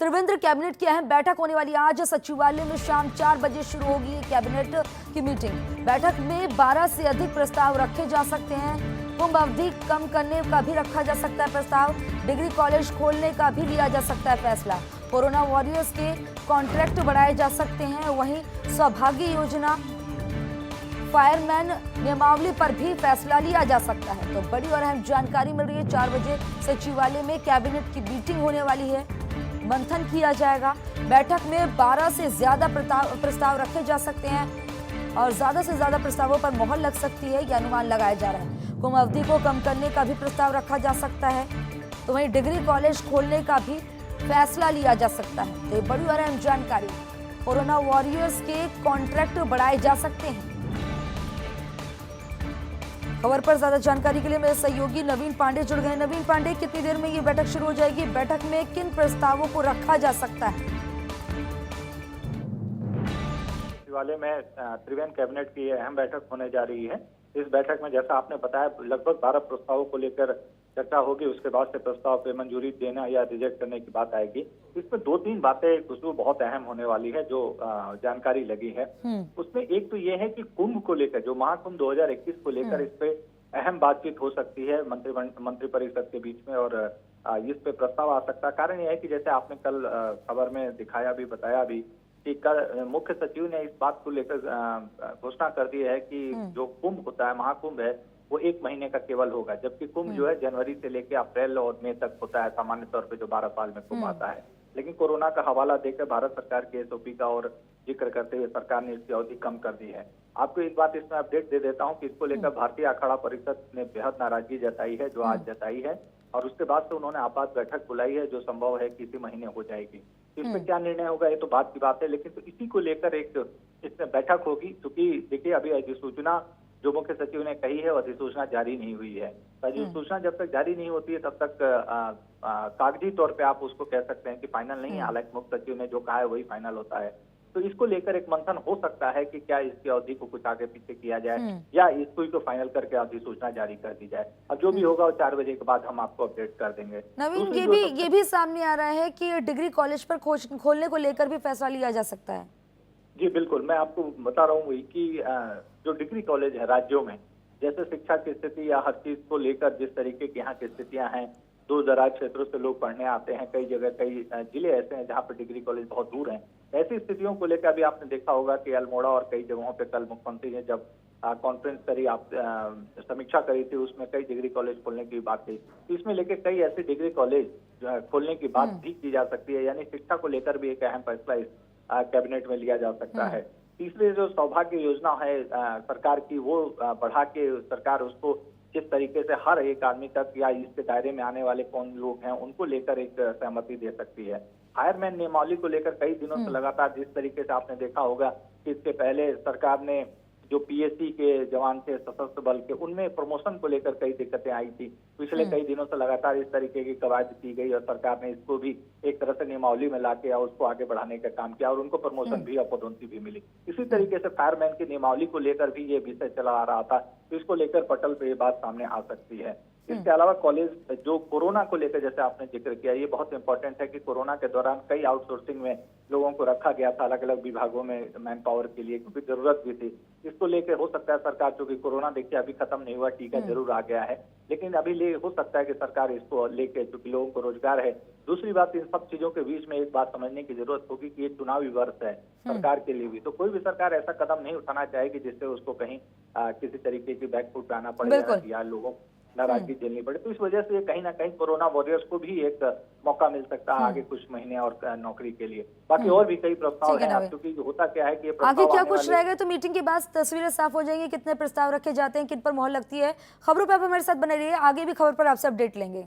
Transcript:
Trivendra cabinet की अहम बैठक होने वाली आज सचिवालय में शाम 4 बजे शुरू होगी कैबिनेट की मीटिंग। बैठक में 12 से अधिक प्रस्ताव रखे जा सकते हैं। कुंभ अवधि कम करने का भी रखा जा सकता है प्रस्ताव। डिग्री कॉलेज खोलने का भी लिया जा सकता है फैसला। कोरोना वॉरियर्स के कॉन्ट्रैक्ट बढ़ाए जा सकते हैं। वहीं सौभाग्य योजना, फायरमैन नियमावली पर भी फैसला लिया जा सकता है। तो बड़ी और अहम जानकारी मिल रही है। 4 बजे सचिवालय में कैबिनेट की मीटिंग होने वाली है, मंथन किया जाएगा। बैठक में 12 से ज्यादा प्रस्ताव रखे जा सकते हैं और ज्यादा से ज्यादा प्रस्तावों पर मोहर लग सकती है, यह अनुमान लगाया जा रहा है। कुंभ अवधि को कम करने का भी प्रस्ताव रखा जा सकता है। तो वहीं डिग्री कॉलेज खोलने का भी फैसला लिया जा सकता है। तो ये बड़ी और अहम जानकारी। कोरोना वॉरियर्स के कॉन्ट्रैक्ट बढ़ाए जा सकते हैं। खबर पर ज्यादा जानकारी के लिए मेरे सहयोगी नवीन पांडे जुड़ गए। नवीन पांडे, कितनी देर में ये बैठक शुरू हो जाएगी? बैठक में किन प्रस्तावों को रखा जा सकता है? सचिवालय में त्रिवेंद्र कैबिनेट की अहम बैठक होने जा रही है। इस बैठक में जैसा आपने बताया लगभग 12 प्रस्तावों को लेकर चर्चा होगी। उसके बाद से प्रस्ताव पे मंजूरी देना या रिजेक्ट करने की बात आएगी। इसमें 2-3 बातें खुशबू बहुत अहम होने वाली है जो जानकारी लगी है। उसमें एक तो ये है कि कुंभ को लेकर, जो महाकुंभ 2021 को लेकर इस पे अहम बातचीत हो सकती है मंत्री परिषद के बीच में और इस पे प्रस्ताव आ सकता है। कारण यह है कि जैसे आपने कल खबर में दिखाया भी, बताया भी कि कल मुख्य सचिव ने इस बात को लेकर घोषणा कर दी है कि जो कुंभ होता है, महाकुंभ है, वो 1 महीने का केवल होगा, जबकि कुंभ जो है जनवरी से लेकर अप्रैल और मई तक होता है सामान्य तौर पे, जो 12 साल में कुंभ आता है। लेकिन कोरोना का हवाला देकर भारत सरकार के एसओपी का और जिक्र करते हुए सरकार ने इसकी अवधि कम कर दी है। आपको एक बात इसमें अपडेट दे देता हूँ कि इसको लेकर भारतीय अखाड़ा परिषद ने बेहद नाराजगी जताई है, जो आज जताई है, और उसके बाद से उन्होंने आपात बैठक बुलाई है, जो संभव है कि इसी महीने हो जाएगी। इसमें क्या निर्णय होगा ये तो बात की बात है, लेकिन तो इसी को लेकर एक इसमें बैठक होगी। क्योंकि देखिए अभी अधिसूचना जो मुख्य सचिव ने कही है वो अधिसूचना जारी नहीं हुई है। अधिसूचना जब तक जारी नहीं होती है तब तक कागजी तौर पे आप उसको कह सकते हैं कि फाइनल नहीं है। हालांकि मुख्य सचिव ने जो कहा है वही फाइनल होता है। तो इसको लेकर एक मंथन हो सकता है कि क्या इसकी अवधि को कुछ आगे पीछे किया जाए या इसको ही तो फाइनल करके अधिसूचना जारी कर दी जाए। अब जो भी होगा वो 4 बजे के बाद हम आपको अपडेट कर देंगे। नवीन, ये भी सामने आ रहा है कि डिग्री कॉलेज पर खोलने को लेकर भी फैसला लिया जा सकता है। जी बिल्कुल, मैं आपको बता रहा हूँ कि जो डिग्री कॉलेज है राज्यों में, जैसे शिक्षा की स्थिति या हर चीज को लेकर जिस तरीके की यहाँ की स्थितियां हैं, दूर दराज क्षेत्रों से लोग पढ़ने आते हैं। कई जगह कई जिले ऐसे हैं जहाँ पर डिग्री कॉलेज बहुत दूर हैं। ऐसी स्थितियों को लेकर अभी आपने देखा होगा कि अल्मोड़ा और कई जगहों पे कल मुख्यमंत्री ने जब कॉन्फ्रेंस करी, समीक्षा करी थी, उसमें कई डिग्री कॉलेज खोलने की बात कही। तो इसमें लेके कई ऐसे डिग्री कॉलेज जो है खोलने की बात भी की जा सकती है। यानी शिक्षा को लेकर भी एक अहम फैसला इस कैबिनेट में लिया जा सकता है। तीसरी जो सौभाग्य योजना है सरकार की, वो बढ़ा के सरकार उसको किस तरीके से हर एक आदमी तक या इसके दायरे में आने वाले कौन लोग हैं उनको लेकर एक सहमति दे सकती है। फायरमैन नियमावली को लेकर कई दिनों से लगातार जिस तरीके से आपने देखा होगा कि इसके पहले सरकार ने जो पीएससी के जवान थे सशस्त्र बल के, उनमें प्रमोशन को लेकर कई दिक्कतें आई थी। पिछले कई दिनों से लगातार इस तरीके की कवायद की गई और सरकार ने इसको भी एक तरह से नियमावली में लाके और उसको आगे बढ़ाने का काम किया और उनको प्रमोशन भी और पदोन्नति भी मिली। इसी तरीके से फायरमैन की नियमावली को लेकर भी ये विषय चला आ रहा था, तो इसको लेकर पटल पे ये बात सामने आ सकती है। इसके अलावा कॉलेज जो कोरोना को लेकर जैसे आपने जिक्र किया, ये बहुत इंपॉर्टेंट है कि कोरोना के दौरान कई आउटसोर्सिंग में लोगों को रखा गया था अलग अलग विभागों में मैन पावर के लिए, क्योंकि जरूरत भी थी। इसको लेकर हो सकता है सरकार, चूंकि कोरोना देखिए अभी खत्म नहीं हुआ, टीका जरूर आ गया है, लेकिन अभी हो सकता है कि सरकार इसको लेके, चूंकि लोगों को रोजगार है। दूसरी बात, इन सब चीजों के बीच में एक बात समझने की जरूरत होगी कि ये चुनावी वर्ष है सरकार के लिए भी, तो कोई भी सरकार ऐसा कदम नहीं उठाना चाहेगी जिससे उसको कहीं किसी तरीके की बैकफुट पे आना पड़े या लोगों नाराजगी झेलनी पड़े। तो इस वजह से कहीं ना कहीं कोरोना वॉरियर्स को भी एक मौका मिल सकता है आगे कुछ महीने और नौकरी के लिए। बाकी और भी कई प्रस्ताव हैं, क्योंकि होता क्या है कि आगे क्या कुछ रहेगा तो मीटिंग के बाद तस्वीरें साफ हो जाएंगी, कितने प्रस्ताव रखे जाते हैं, किन पर मोहर लगती है। खबरों पर आप हमारे साथ बने रहिए, आगे भी खबर पर आपसे अपडेट लेंगे।